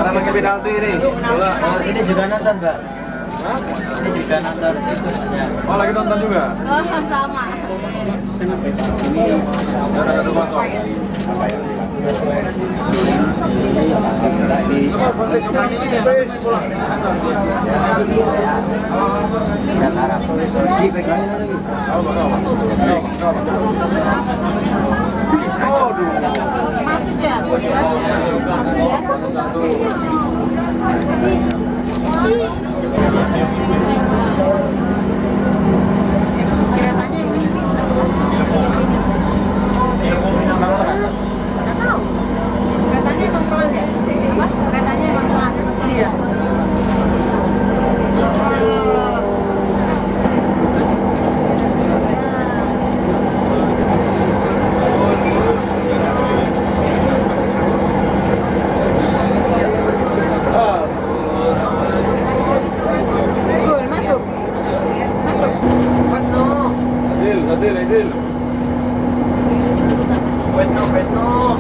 Sebentar lagi penalti ini. Bola. Oh, ini juga nonton, Mbak. Hah? Ini juga nonton itu ya. Oh, lagi nonton juga? Oh, sama. Sudah 1-0. Masuk ya? Keretanya emang pelan ya? Keretanya emang pelan? Iya. Gol, masuk. Masuk. Penuh. Adil. Penuh.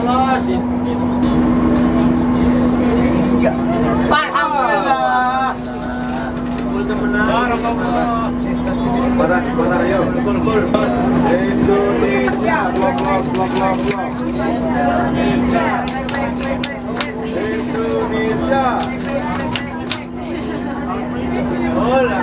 Lolos. Alhamdulillah. Sebentar, ayo. Indonesia, blok. Indonesia. Indonesia. Bola.